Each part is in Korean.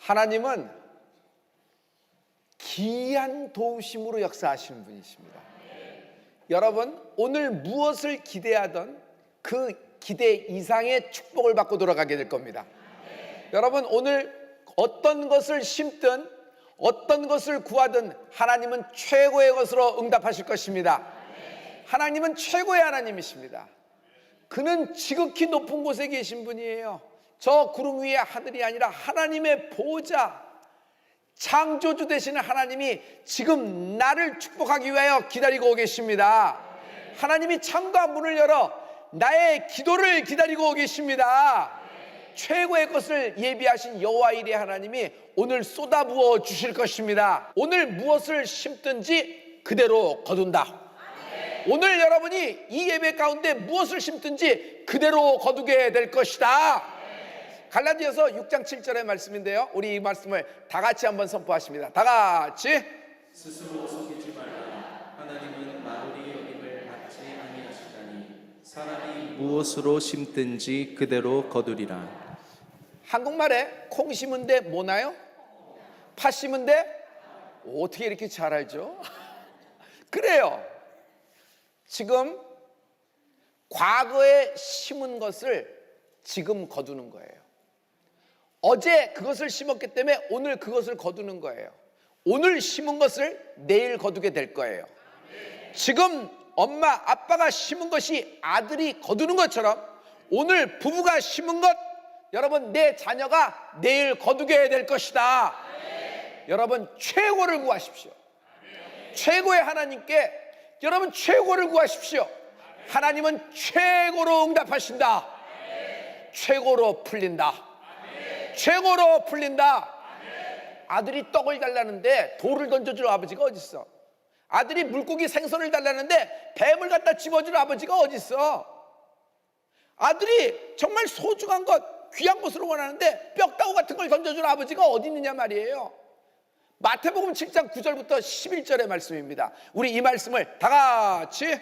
하나님은 기이한 도우심으로 역사하시는 분이십니다. 여러분, 오늘 무엇을 기대하던 그 기대 이상의 축복을 받고 돌아가게 될 겁니다. 여러분, 오늘 어떤 것을 심든 어떤 것을 구하든 하나님은 최고의 것으로 응답하실 것입니다. 하나님은 최고의 하나님이십니다. 그는 지극히 높은 곳에 계신 분이에요. 저 구름 위의 하늘이 아니라 하나님의 보호자, 창조주 되시는 하나님이 지금 나를 축복하기 위하여 기다리고 계십니다. 하나님이 창과 문을 열어 나의 기도를 기다리고 계십니다. 최고의 것을 예비하신 여호와 일의 하나님이 오늘 쏟아부어 주실 것입니다. 오늘 무엇을 심든지 그대로 거둔다. 오늘 여러분이 이 예배 가운데 무엇을 심든지 그대로 거두게 될 것이다. 갈라디아서 6장 7절의 말씀인데요, 우리 이 말씀을 다 같이 한번 선포하십니다. 다 같이. 스스로 속이지 말라. 하나님은 만물이 여김을 받지 아니하시다니 사람이 무엇으로 심든지 그대로 거두리라. 한국말에 콩 심은 데 뭐 나요? 팥 심은 데? 어떻게 이렇게 잘 알죠? 그래요. 지금 과거에 심은 것을 지금 거두는 거예요. 어제 그것을 심었기 때문에 오늘 그것을 거두는 거예요. 오늘 심은 것을 내일 거두게 될 거예요. 지금 엄마 아빠가 심은 것이 아들이 거두는 것처럼 오늘 부부가 심은 것, 여러분, 내 자녀가 내일 거두게 될 것이다. 여러분, 최고를 구하십시오. 최고의 하나님께 여러분 최고를 구하십시오. 하나님은 최고로 응답하신다. 최고로 풀린다. 최고로 풀린다. 아들이 떡을 달라는데 돌을 던져줄 아버지가 어디 있어? 아들이 물고기 생선을 달라는데 뱀을 갖다 집어줄 아버지가 어디 있어? 아들이 정말 소중한 것, 귀한 것으로 원하는데 뼈다구 같은 걸 던져줄 아버지가 어디 있느냐 말이에요. 마태복음 7장 9절부터 11절의 말씀입니다. 우리 이 말씀을 다 같이.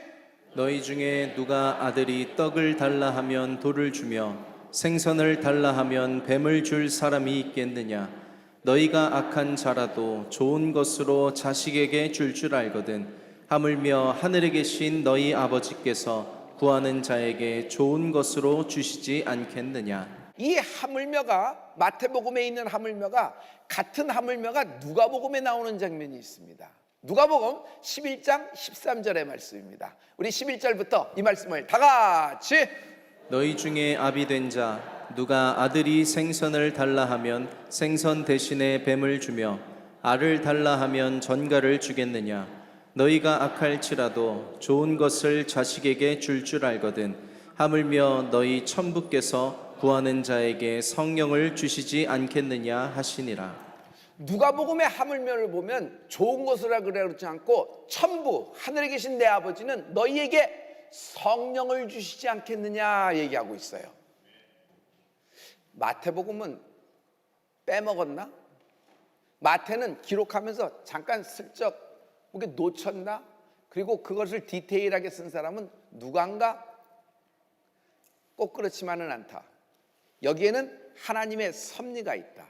너희 중에 누가 아들이 떡을 달라 하면 돌을 주며 생선을 달라 하면 뱀을 줄 사람이 있겠느냐? 너희가 악한 자라도 좋은 것으로 자식에게 줄 알거든 하물며 하늘에 계신 너희 아버지께서 구하는 자에게 좋은 것으로 주시지 않겠느냐? 이 하물며가, 마태복음에 있는 하물며가 같은 하물며가 누가복음에 나오는 장면이 있습니다. 누가복음 11장 13절의 말씀입니다. 우리 11절부터 이 말씀을 다 같이. 너희 중에 아비 된 자 누가 아들이 생선을 달라 하면 생선 대신에 뱀을 주며 알을 달라 하면 전갈을 주겠느냐? 너희가 악할지라도 좋은 것을 자식에게 줄 알거든 하물며 너희 천부께서 구하는 자에게 성령을 주시지 않겠느냐 하시니라. 누가복음의 하물며를 보면 좋은 것이라 그러지 않고 천부, 하늘에 계신 내 아버지는 너희에게 성령을 주시지 않겠느냐 얘기하고 있어요. 마태복음은 빼먹었나? 마태는 기록하면서 잠깐 슬쩍 이렇게 놓쳤나? 그리고 그것을 디테일하게 쓴 사람은 누가인가? 꼭 그렇지만은 않다. 여기에는 하나님의 섭리가 있다.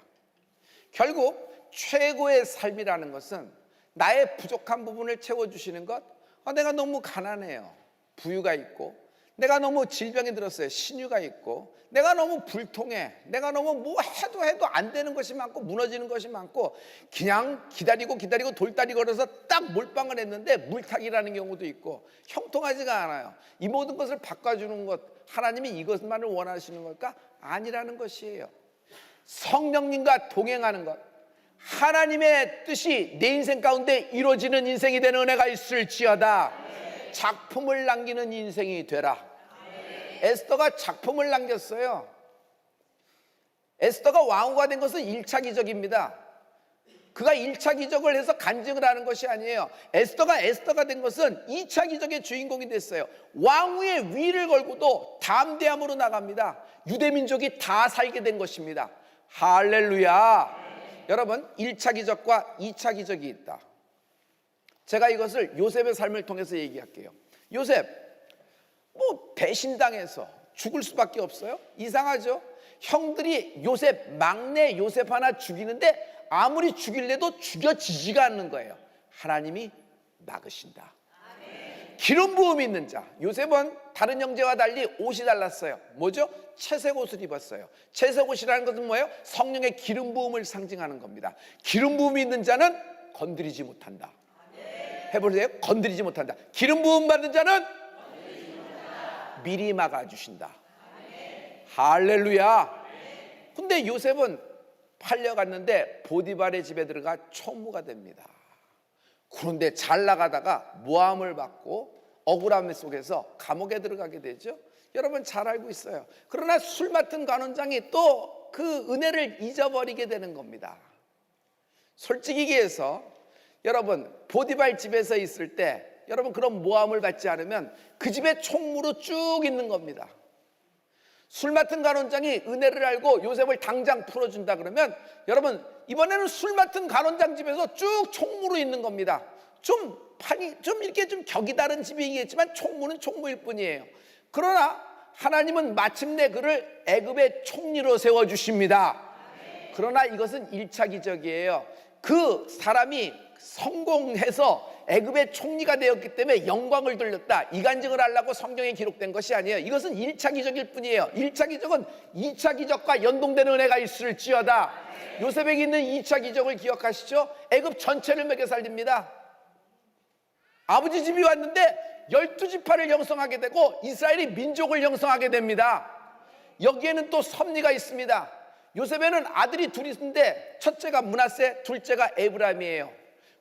결국 최고의 삶이라는 것은 나의 부족한 부분을 채워주시는 것. 내가 너무 가난해요. 부유가 있고, 내가 너무 질병이 들었어요. 신유가 있고, 내가 너무 불통해. 내가 너무 뭐 해도 안 되는 것이 많고 무너지는 것이 많고, 그냥 기다리고 돌다리 걸어서 딱 몰빵을 했는데 물타기라는 경우도 있고 형통하지가 않아요. 이 모든 것을 바꿔주는 것, 하나님이 이것만을 원하시는 걸까? 아니라는 것이에요. 성령님과 동행하는 것, 하나님의 뜻이 내 인생 가운데 이루어지는 인생이 되는 은혜가 있을지어다. 작품을 남기는 인생이 되라. 에스더가 작품을 남겼어요. 에스더가 왕후가 된 것은 1차 기적입니다. 그가 1차 기적을 해서 간증을 하는 것이 아니에요. 에스더가 된 것은 2차 기적의 주인공이 됐어요. 왕후의 위를 걸고도 담대함으로 나갑니다. 유대민족이 다 살게 된 것입니다. 할렐루야. 여러분, 1차 기적과 2차 기적이 있다. 제가 이것을 요셉의 삶을 통해서 얘기할게요. 요셉, 배신당해서 죽을 수밖에 없어요. 이상하죠? 형들이 요셉, 막내 요셉 하나 죽이는데 아무리 죽일래도 죽여지지가 않는 거예요. 하나님이 막으신다. 기름 부음이 있는 자. 요셉은 다른 형제와 달리 옷이 달랐어요. 뭐죠? 채색 옷을 입었어요. 채색 옷이라는 것은 뭐예요? 성령의 기름 부음을 상징하는 겁니다. 기름 부음이 있는 자는 건드리지 못한다. 해보세요. 건드리지 못한다. 기름 부음 받은 자는 미리 막아주신다. 할렐루야. 근데 요셉은 팔려갔는데 보디발의 집에 들어가 총무가 됩니다. 그런데 잘 나가다가 모함을 받고 억울함 속에서 감옥에 들어가게 되죠. 여러분 잘 알고 있어요. 그러나 술 맡은 간원장이 또 그 은혜를 잊어버리게 되는 겁니다. 솔직히 얘기해서 여러분 보디발 집에서 있을 때 여러분 그런 모함을 받지 않으면 그 집에 총무로 쭉 있는 겁니다. 술 맡은 간원장이 은혜를 알고 요셉을 당장 풀어준다 그러면 여러분 이번에는 술 맡은 간원장 집에서 쭉 총무로 있는 겁니다. 좀 이렇게 좀 격이 다른 집이겠지만 총무는 총무일 뿐이에요. 그러나 하나님은 마침내 그를 애굽의 총리로 세워주십니다. 그러나 이것은 1차 기적이에요. 그 사람이 성공해서 애굽의 총리가 되었기 때문에 영광을 돌렸다, 이 간증을 하려고 성경에 기록된 것이 아니에요. 이것은 1차 기적일 뿐이에요. 1차 기적은 2차 기적과 연동되는 은혜가 있을지어다. 요셉에게 있는 2차 기적을 기억하시죠? 애굽 전체를 먹여 살립니다. 아버지 집이 왔는데 12지파를 형성하게 되고 이스라엘이 민족을 형성하게 됩니다. 여기에는 또 섭리가 있습니다. 요셉에는 아들이 둘이 있는데 첫째가 므낫세, 둘째가 에브라임이에요.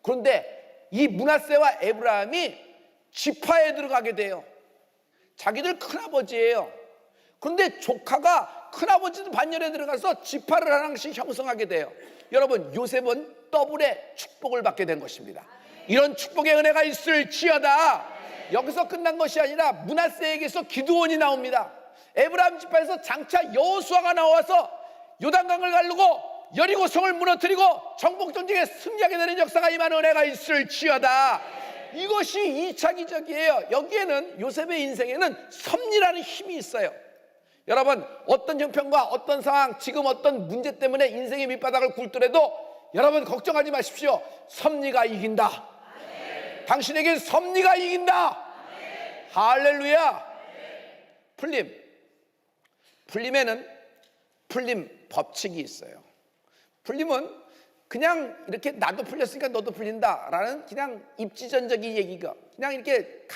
그런데 이 므낫세와 에브라임이 지파에 들어가게 돼요. 자기들 큰아버지예요. 그런데 조카가 큰아버지도 반열에 들어가서 지파를 하나씩 형성하게 돼요. 여러분 요셉은 더블의 축복을 받게 된 것입니다. 이런 축복의 은혜가 있을지어다. 여기서 끝난 것이 아니라 므낫세에게서 기드온이 나옵니다. 에브라임 지파에서 장차 여호수아가 나와서 요단강을 가르고 여리고성을 무너뜨리고 정복전쟁에 승리하게 되는 역사가 임하는 은혜가 있을지어다. 이것이 2차 기적이에요. 여기에는 요셉의 인생에는 섭리라는 힘이 있어요. 여러분 어떤 형편과 어떤 상황, 지금 어떤 문제 때문에 인생의 밑바닥을 굴더라도 여러분 걱정하지 마십시오. 섭리가 이긴다. 당신에게 섭리가 이긴다. 할렐루야. 풀림에는 풀림 법칙이 있어요. 풀림은 그냥 이렇게 나도 풀렸으니까 너도 풀린다라는 그냥 입지전적인 얘기가, 그냥 이렇게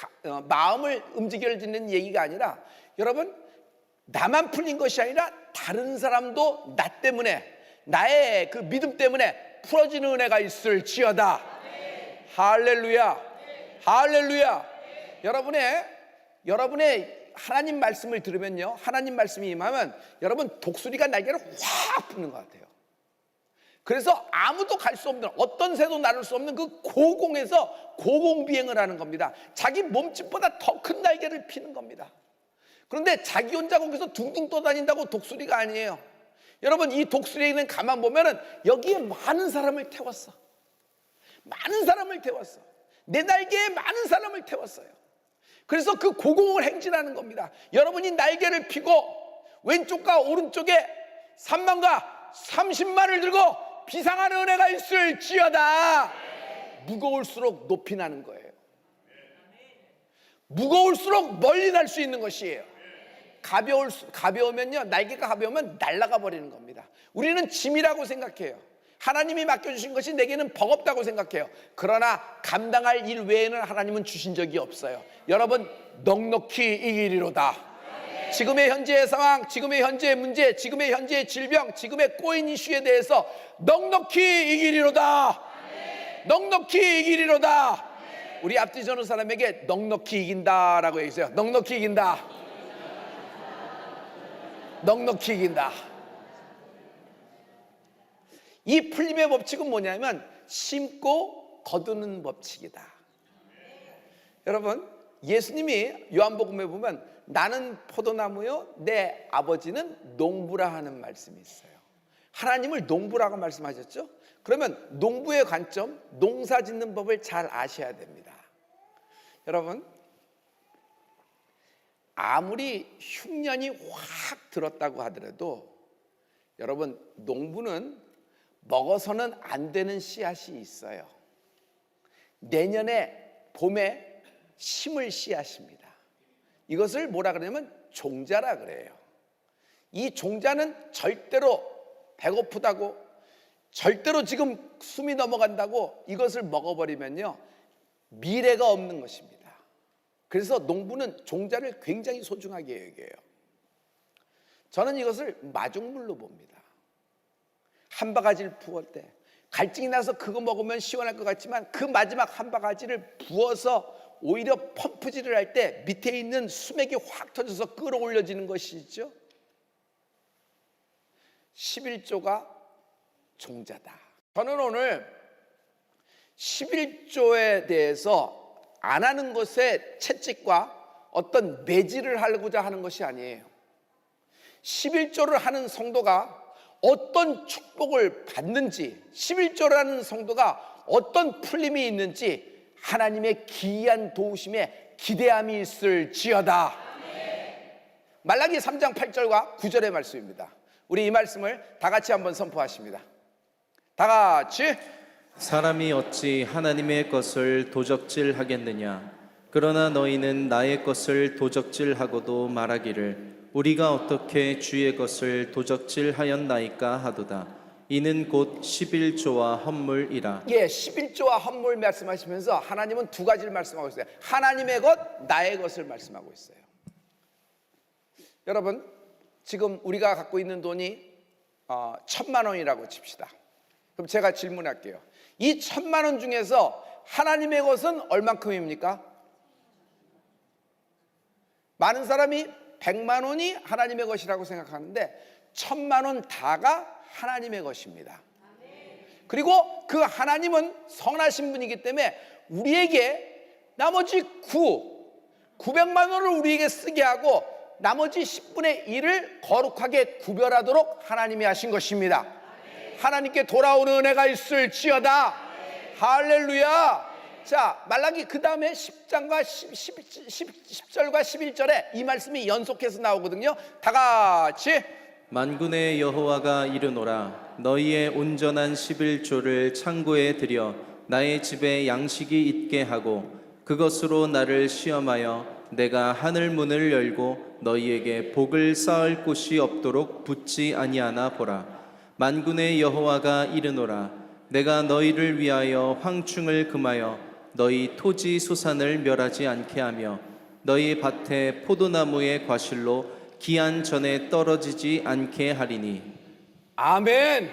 마음을 움직여주는 얘기가 아니라 여러분 나만 풀린 것이 아니라 다른 사람도 나 때문에, 나의 그 믿음 때문에 풀어지는 은혜가 있을지어다. 할렐루야. 할렐루야. 여러분의 하나님 말씀을 들으면요, 하나님 말씀이 임하면 여러분 독수리가 날개를 확 푸는 것 같아요. 그래서 아무도 갈 수 없는, 어떤 새도 나를 수 없는 그 고공에서 고공비행을 하는 겁니다. 자기 몸집보다 더 큰 날개를 피는 겁니다. 그런데 자기 혼자 거기서 둥둥 떠다닌다고 독수리가 아니에요. 여러분 이 독수리는 가만 보면은 여기에 많은 사람을 태웠어. 많은 사람을 태웠어. 내 날개에 많은 사람을 태웠어요. 그래서 그 고공을 행진하는 겁니다. 여러분이 날개를 펴고 왼쪽과 오른쪽에 3만과 30만을 들고 비상하는 은혜가 있을지어다. 무거울수록 높이 나는 거예요. 무거울수록 멀리 날 수 있는 것이에요. 가벼우면요, 날개가 가벼우면 날아가 버리는 겁니다. 우리는 짐이라고 생각해요. 하나님이 맡겨주신 것이 내게는 버겁다고 생각해요. 그러나 감당할 일 외에는 하나님은 주신 적이 없어요. 여러분 넉넉히 이기리로다. 지금의 현재의 상황, 지금의 현재의 문제, 지금의 현재의 질병, 지금의 꼬인 이슈에 대해서 넉넉히 이기리로다. 넉넉히 이기리로다. 우리 앞뒤 저는 사람에게 넉넉히 이긴다라고 얘기했어요. 넉넉히 이긴다. 넉넉히 이긴다. 이 풀림의 법칙은 뭐냐면 심고 거두는 법칙이다. 여러분 예수님이 요한복음에 보면 나는 포도나무요 내 아버지는 농부라 하는 말씀이 있어요. 하나님을 농부라고 말씀하셨죠? 그러면 농부의 관점, 농사 짓는 법을 잘 아셔야 됩니다. 여러분 아무리 흉년이 확 들었다고 하더라도 여러분, 농부는 먹어서는 안 되는 씨앗이 있어요. 내년에 봄에 심을 씨앗입니다. 이것을 뭐라 그러냐면 종자라 그래요. 이 종자는 절대로 배고프다고, 절대로 지금 숨이 넘어간다고 이것을 먹어버리면요, 미래가 없는 것입니다. 그래서 농부는 종자를 굉장히 소중하게 여겨요. 저는 이것을 마중물로 봅니다. 한 바가지를 부을 때 갈증이 나서 그거 먹으면 시원할 것 같지만 그 마지막 한 바가지를 부어서 오히려 펌프질을 할 때 밑에 있는 수맥이 확 터져서 끌어올려지는 것이죠. 11조가 종자다. 저는 오늘 11조에 대해서 안 하는 것에 채찍과 어떤 매질을 하고자 하는 것이 아니에요. 11조를 하는 성도가 어떤 축복을 받는지, 11조라는 성도가 어떤 풀림이 있는지 하나님의 기이한 도우심에 기대함이 있을지어다. 말라기 3장 8절과 9절의 말씀입니다. 우리 이 말씀을 다 같이 한번 선포하십니다. 다 같이. 사람이 어찌 하나님의 것을 도적질하겠느냐? 그러나 너희는 나의 것을 도적질하고도 말하기를 우리가 어떻게 주의 것을 도적질하였나이까 하도다. 이는 곧 11조와 헌물이라. 예, 11조와 헌물 말씀하시면서 하나님은 두 가지를 말씀하고 있어요. 하나님의 것, 나의 것을 말씀하고 있어요. 여러분, 지금 우리가 갖고 있는 돈이 1,000만 원이라고 칩시다. 그럼 제가 질문할게요. 이 1,000만 원 중에서 하나님의 것은 얼만큼입니까? 많은 사람이 100만 원이 하나님의 것이라고 생각하는데 1,000만 원 다가 하나님의 것입니다. 그리고 그 하나님은 선하신 분이기 때문에 우리에게 나머지 900만 원을 우리에게 쓰게 하고 나머지 10분의 1을 거룩하게 구별하도록 하나님이 하신 것입니다. 하나님께 돌아오는 은혜가 있을지어다. 할렐루야. 자, 말라기 그 다음에 10절과 11절에 이 말씀이 연속해서 나오거든요. 다 같이. 만군의 여호와가 이르노라. 너희의 온전한 11조를 창고에 들여 나의 집에 양식이 있게 하고 그것으로 나를 시험하여 내가 하늘 문을 열고 너희에게 복을 쌓을 곳이 없도록 붙지 아니하나 보라. 만군의 여호와가 이르노라. 내가 너희를 위하여 황충을 금하여 너희 토지 소산을 멸하지 않게 하며 너희 밭에 포도나무의 과실로 기한 전에 떨어지지 않게 하리니. 아멘.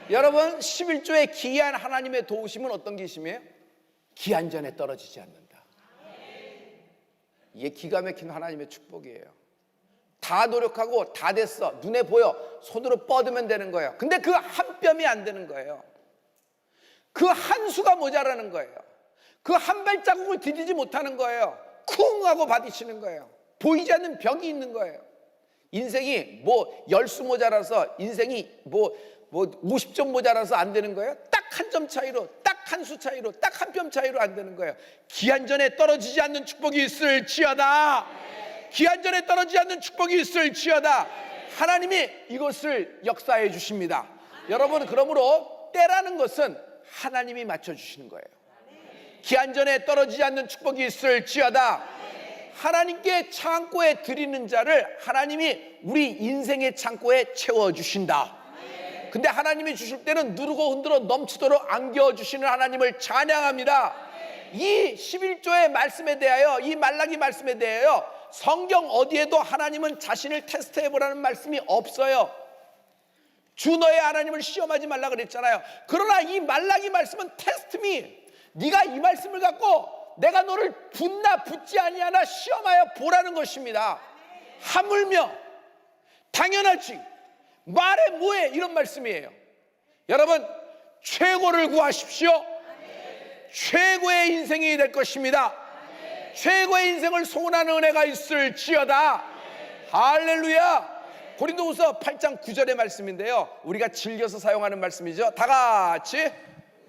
여러분, 11조의 기이한 하나님의 도우심은 어떤 계심이에요? 기한 전에 떨어지지 않는다. 이게 기가 막힌 하나님의 축복이에요. 다 노력하고 다 됐어, 눈에 보여, 손으로 뻗으면 되는 거예요. 근데 그 한 뼘이 안 되는 거예요. 그 한 수가 모자라는 거예요. 그 한 발자국을 디디지 못하는 거예요. 쿵 하고 받으시는 거예요. 보이지 않는 벽이 있는 거예요. 인생이 뭐 10수 모자라서, 인생이 뭐 50점 모자라서 안 되는 거예요. 딱 한 점 차이로, 딱 한 수 차이로, 딱 한 뼘 차이로 안 되는 거예요. 기한전에 떨어지지 않는 축복이 있을지어다. 기한전에 떨어지지 않는 축복이 있을지어다. 하나님이 이것을 역사해 주십니다. 여러분, 그러므로 때라는 것은 하나님이 맞춰주시는 거예요. 기한전에 떨어지지 않는 축복이 있을지어다. 하나님께 창고에 드리는 자를 하나님이 우리 인생의 창고에 채워주신다. 근데 하나님이 주실 때는 누르고 흔들어 넘치도록 안겨주시는 하나님을 찬양합니다. 이 11조의 말씀에 대하여, 이 말라기 말씀에 대하여 성경 어디에도 하나님은 자신을 테스트해보라는 말씀이 없어요. 주 너의 하나님을 시험하지 말라 그랬잖아요. 그러나 이 말라기 말씀은 테스트미, 네가 이 말씀을 갖고 내가 너를 붙나 붙지 아니하나 시험하여 보라는 것입니다. 하물며 당연하지, 말해 뭐해, 이런 말씀이에요. 여러분, 최고를 구하십시오. 최고의 인생이 될 것입니다. 최고의 인생을 소원하는 은혜가 있을지어다. 할렐루야. 고린도후서 8장 9절의 말씀인데요, 우리가 즐겨서 사용하는 말씀이죠. 다 같이.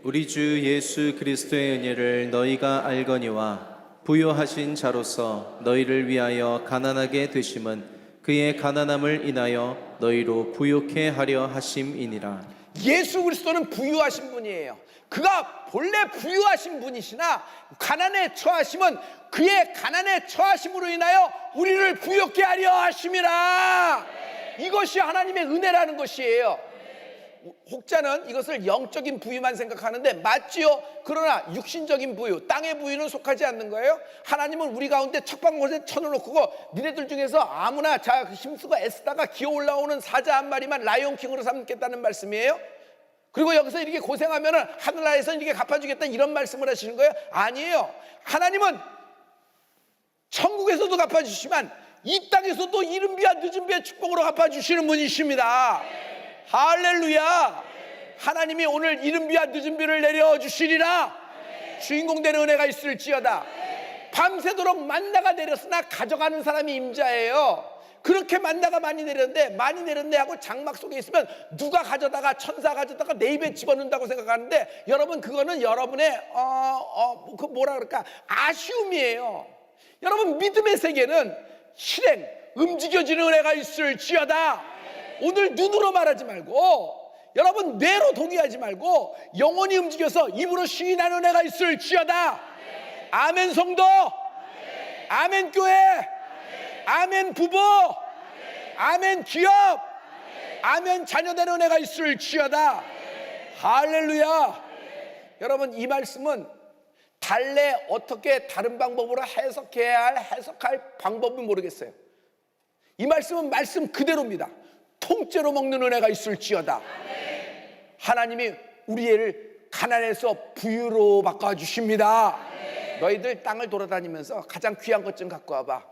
우리 주 예수 그리스도의 은혜를 너희가 알거니와 부요하신 자로서 너희를 위하여 가난하게 되심은 그의 가난함을 인하여 너희로 부욕해 하려 하심이니라. 예수 그리스도는 부유하신 분이에요. 그가 본래 부유하신 분이시나 가난에 처하심은 그의 가난에 처하심으로 인하여 우리를 부욕해 하려 하심이라. 이것이 하나님의 은혜라는 것이에요. 혹자는 이것을 영적인 부유만 생각하는데 맞지요? 그러나 육신적인 부유, 땅의 부유는 속하지 않는 거예요. 하나님은 우리 가운데 척박곳에 쳐놓고 니네들 중에서 아무나 자 힘쓰고 애쓰다가 기어 올라오는 사자 한 마리만 라이온킹으로 삼겠다는 말씀이에요. 그리고 여기서 이렇게 고생하면은 하늘나라에서 이렇게 갚아주겠다 이런 말씀을 하시는 거예요? 아니에요. 하나님은 천국에서도 갚아주시지만 이 땅에서도 이른 비와 늦은 비의 축복으로 갚아주시는 분이십니다. 할렐루야. 하나님이 오늘 이른 비와 늦은 비를 내려주시리라. 주인공 되는 은혜가 있을지어다. 밤새도록 만나가 내렸으나 가져가는 사람이 임자예요. 그렇게 만나가 많이 내렸네 하고 장막 속에 있으면 누가 가져다가 천사 가져다가 내 입에 집어넣는다고 생각하는데 여러분 그거는 여러분의 그 뭐라 그럴까 아쉬움이에요. 여러분 믿음의 세계는 실행 움직여지는 은혜가 있을지어다. 오늘 눈으로 말하지 말고 여러분 뇌로 동의하지 말고 영혼이 움직여서 입으로 시인하는 은혜가 있을지어다. 아멘 성도, 아멘 교회, 아멘 부부, 아멘 기업, 아멘 자녀된 은혜가 있을지어다. 할렐루야. 여러분 이 말씀은 달래 어떻게 다른 방법으로 해석할 방법은 모르겠어요. 이 말씀은 말씀 그대로입니다. 통째로 먹는 은혜가 있을지어다. 하나님이 우리 애를 가난해서 부유로 바꿔주십니다. 너희들 땅을 돌아다니면서 가장 귀한 것 좀 갖고 와봐.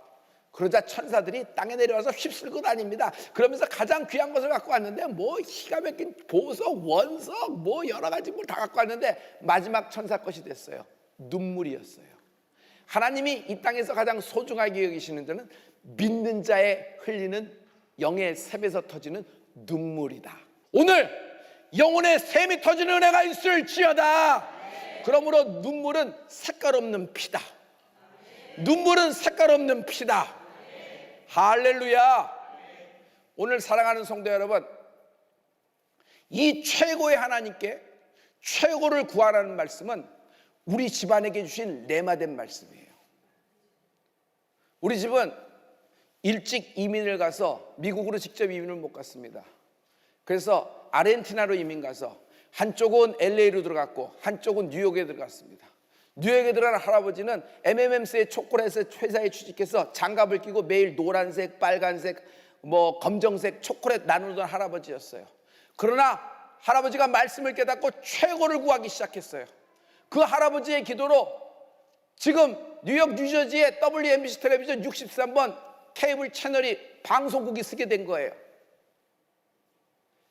그러자 천사들이 땅에 내려와서 휩쓸고 다닙니다. 그러면서 가장 귀한 것을 갖고 왔는데 뭐 기가 막힌 보석, 원석, 뭐 여러 가지 뭘 다 갖고 왔는데 마지막 천사 것이 됐어요. 눈물이었어요. 하나님이 이 땅에서 가장 소중하게 여기시는 데는 믿는 자의 흘리는 영의 샘에서 터지는 눈물이다. 오늘 영혼의 샘이 터지는 은혜가 있을지어다. 그러므로 눈물은 색깔 없는 피다. 눈물은 색깔 없는 피다. 할렐루야. 오늘 사랑하는 성도 여러분, 이 최고의 하나님께 최고를 구하라는 말씀은 우리 집안에게 주신 레마된 말씀이에요. 우리 집은 일찍 이민을 가서 미국으로 직접 이민을 못 갔습니다. 그래서 아르헨티나로 이민 가서 한쪽은 LA로 들어갔고 한쪽은 뉴욕에 들어갔습니다. 뉴욕에 들어간 할아버지는 MMMC의 초콜릿 회사에 취직해서 장갑을 끼고 매일 노란색, 빨간색, 검정색 초콜릿 나누던 할아버지였어요. 그러나 할아버지가 말씀을 깨닫고 최고를 구하기 시작했어요. 그 할아버지의 기도로 지금 뉴욕 뉴저지의 WNBC 텔레비전 63번 케이블 채널이 방송국이 쓰게 된 거예요.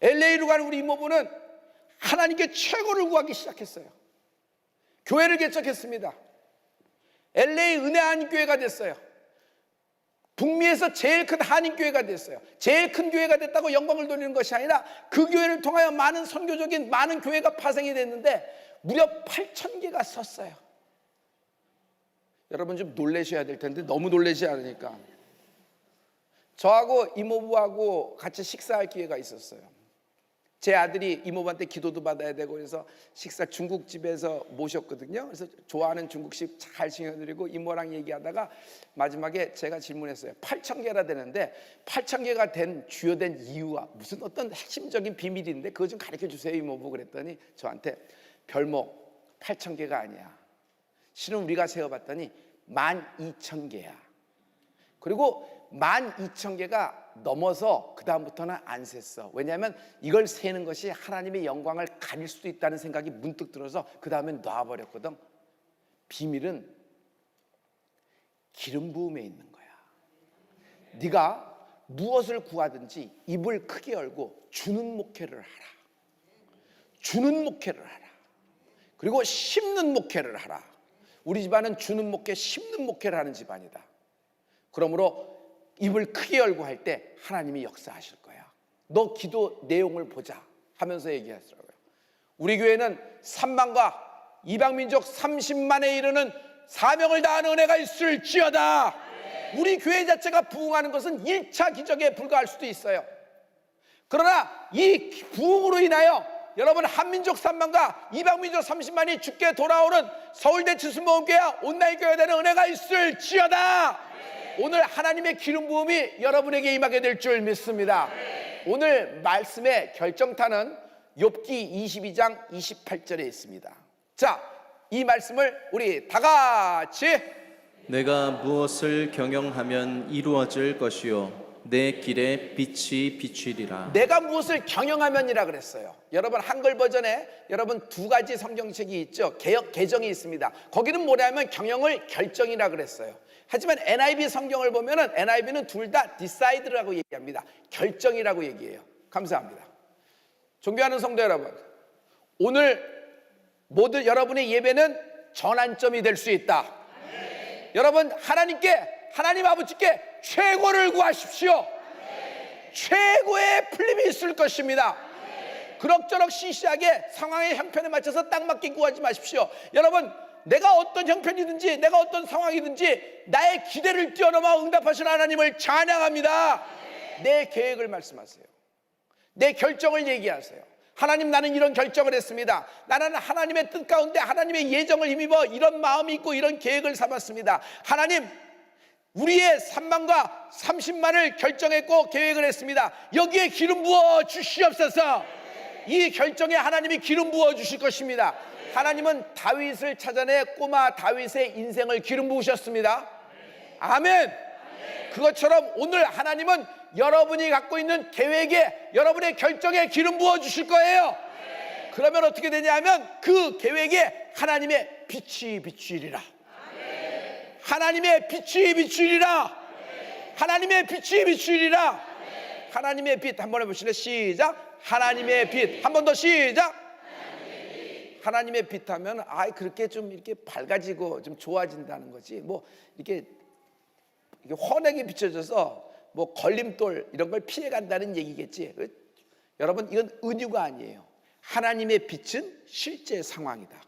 LA로 간 우리 이모부는 하나님께 최고를 구하기 시작했어요. 교회를 개척했습니다. LA 은혜 한인교회가 됐어요. 북미에서 제일 큰 한인교회가 됐어요. 제일 큰 교회가 됐다고 영광을 돌리는 것이 아니라 그 교회를 통하여 많은 선교적인 많은 교회가 파생이 됐는데 무려 8,000개가 섰어요. 여러분 좀 놀라셔야 될 텐데 너무 놀라지 않으니까. 저하고 이모부하고 같이 식사할 기회가 있었어요. 제 아들이 이모부한테 기도도 받아야 되고 그래서 식사 중국집에서 모셨거든요. 그래서 좋아하는 중국식 잘 챙겨드리고 이모랑 얘기하다가 마지막에 제가 질문했어요. 8,000개나 되는데 8,000개가 된 주요된 이유와 무슨 어떤 핵심적인 비밀인데 그거 좀 가르쳐 주세요 이모부. 그랬더니 저한테 별목 8,000개가 아니야. 실은 우리가 세어봤더니 12,000개야. 그리고 12,000개가 넘어서 그 다음부터는 안 셌어. 왜냐하면 이걸 세는 것이 하나님의 영광을 가릴 수도 있다는 생각이 문득 들어서 그 다음엔 놔버렸거든. 비밀은 기름 부음에 있는 거야. 네가 무엇을 구하든지 입을 크게 열고 주는 목회를 하라. 주는 목회를 하라. 그리고 심는 목회를 하라. 우리 집안은 주는 목회, 심는 목회를 하는 집안이다. 그러므로 입을 크게 열고 할 때 하나님이 역사하실 거야. 너 기도 내용을 보자 하면서 얘기하시더라고요. 우리 교회는 3만과 이방민족 30만에 이르는 사명을 다하는 은혜가 있을지어다. 우리 교회 자체가 부흥하는 것은 1차 기적에 불과할 수도 있어요. 그러나 이 부흥으로 인하여 여러분 한민족 3만과 이방민족 30만이 주께 돌아오는 서울대 지수모험교회 온라인 교회가 되는 은혜가 있을지어다. 오늘 하나님의 기름 부음이 여러분에게 임하게 될 줄 믿습니다. 오늘 말씀의 결정타는 욥기 22장 28절에 있습니다. 자, 이 말씀을 우리 다 같이 내가 무엇을 경영하면 이루어질 것이요 내 길에 빛이 비추리라. 내가 무엇을 경영하면이라 그랬어요. 여러분 한글 버전에 여러분 두 가지 성경책이 있죠. 개역 개정이 있습니다. 거기는 뭐냐면 경영을 결정이라 그랬어요. 하지만 NIV 성경을 보면은 NIV는 둘 다 decide라고 얘기합니다. 결정이라고 얘기해요. 감사합니다. 존경하는 성도 여러분, 오늘 모두 여러분의 예배는 전환점이 될 수 있다. 여러분 하나님 아버지께 최고를 구하십시오. 최고의 풀림이 있을 것입니다. 그럭저럭 시시하게 상황의 형편에 맞춰서 딱 맞게 구하지 마십시오. 여러분 내가 어떤 형편이든지 내가 어떤 상황이든지 나의 기대를 뛰어넘어 응답하시는 하나님을 찬양합니다. 내 계획을 말씀하세요. 내 결정을 얘기하세요. 하나님, 나는 이런 결정을 했습니다. 나는 하나님의 뜻 가운데 하나님의 예정을 힘입어 이런 마음이 있고 이런 계획을 삼았습니다. 하나님, 우리의 3만과 30만을 결정했고 계획을 했습니다. 여기에 기름 부어 주시옵소서. 이 결정에 하나님이 기름 부어 주실 것입니다. 하나님은 다윗을 찾아내 꼬마 다윗의 인생을 기름 부으셨습니다. 아멘. 그것처럼 오늘 하나님은 여러분이 갖고 있는 계획에, 여러분의 결정에 기름 부어 주실 거예요. 그러면 어떻게 되냐면 그 계획에 하나님의 빛이 비추리라. 하나님의 빛이 비추리라. 하나님의 빛이 비추리라. 하나님의 빛 한번 해보실래요? 시작. 하나님의 빛. 한 번 더 시작. 하나님의 빛 하면 그렇게 좀 이렇게 밝아지고 좀 좋아진다는 거지. 뭐 이렇게 환하게 비춰져서 뭐 걸림돌 이런 걸 피해 간다는 얘기겠지. 여러분 이건 은유가 아니에요. 하나님의 빛은 실제 상황이다.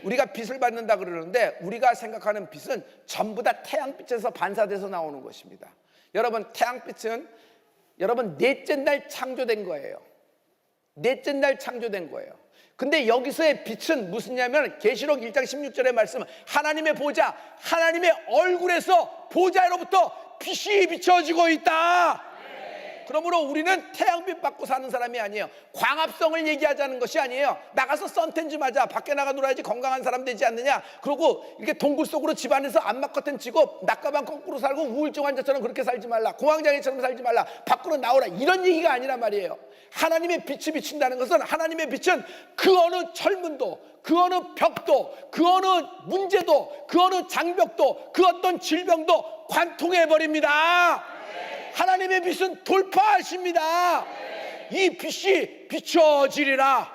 우리가 빛을 받는다 그러는데 우리가 생각하는 빛은 전부 다 태양빛에서 반사돼서 나오는 것입니다. 여러분 태양빛은 여러분 넷째 날 창조된 거예요. 넷째 날 창조된 거예요. 근데 여기서의 빛은 무슨냐면 계시록 1장 16절의 말씀, 하나님의 보좌, 하나님의 얼굴에서 보좌로부터 빛이 비춰지고 있다. 그러므로 우리는 태양빛 받고 사는 사람이 아니에요. 광합성을 얘기하자는 것이 아니에요. 나가서 선탠 좀 하자. 밖에 나가 놀아야지 건강한 사람 되지 않느냐. 그리고 이렇게 동굴 속으로 집안에서 안막 커튼 치고 낮가방 거꾸로 살고 우울증 환자처럼 그렇게 살지 말라. 공황장애처럼 살지 말라. 밖으로 나오라. 이런 얘기가 아니란 말이에요. 하나님의 빛이 비친다는 것은 하나님의 빛은 그 어느 철문도, 그 어느 벽도, 그 어느 문제도, 그 어느 장벽도, 그 어떤 질병도 관통해버립니다. 하나님의 빛은 돌파하십니다. 이 빛이 비춰지리라.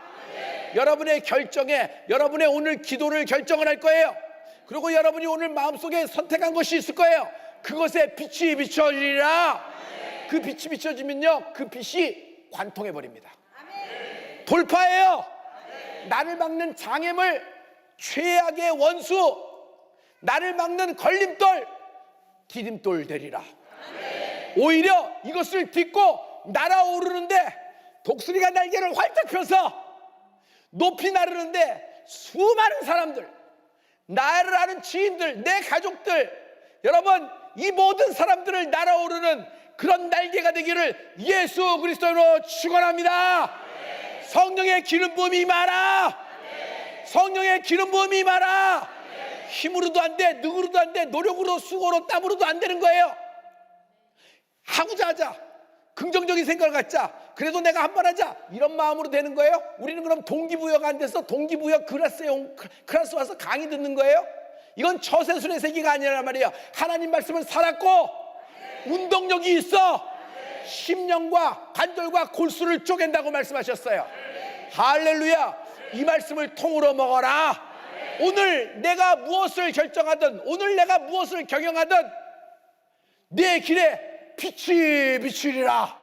여러분의 결정에, 여러분의 오늘 기도를 결정을 할 거예요. 그리고 여러분이 오늘 마음속에 선택한 것이 있을 거예요. 그것에 빛이 비춰지리라. 그 빛이 비춰지면요, 그 빛이 관통해버립니다. 돌파해요. 나를 막는 장애물, 최악의 원수, 나를 막는 걸림돌, 디딤돌 되리라. 오히려 이것을 딛고 날아오르는데 독수리가 날개를 활짝 펴서 높이 나르는데 수많은 사람들, 나를 아는 지인들, 내 가족들, 여러분 이 모든 사람들을 날아오르는 그런 날개가 되기를 예수 그리스도로 축원합니다. 성령의 기름 부음이 임하라. 성령의 기름 부음이 임하라. 힘으로도 안 돼, 능으로도 안 돼, 노력으로, 수고로, 땀으로도 안 되는 거예요. 하고자 하자. 긍정적인 생각을 갖자. 그래도 내가 한 번 하자. 이런 마음으로 되는 거예요? 우리는 그럼 동기부여가 안 돼서 동기부여 클래스 와서 강의 듣는 거예요? 이건 처세술의 세계가 아니란 말이에요. 하나님 말씀은 살았고 운동력이 있어. 심령과 관절과 골수를 쪼갠다고 말씀하셨어요. 할렐루야. 이 말씀을 통으로 먹어라. 오늘 내가 무엇을 결정하든, 오늘 내가 무엇을 경영하든 내 길에 빛이 비추리라.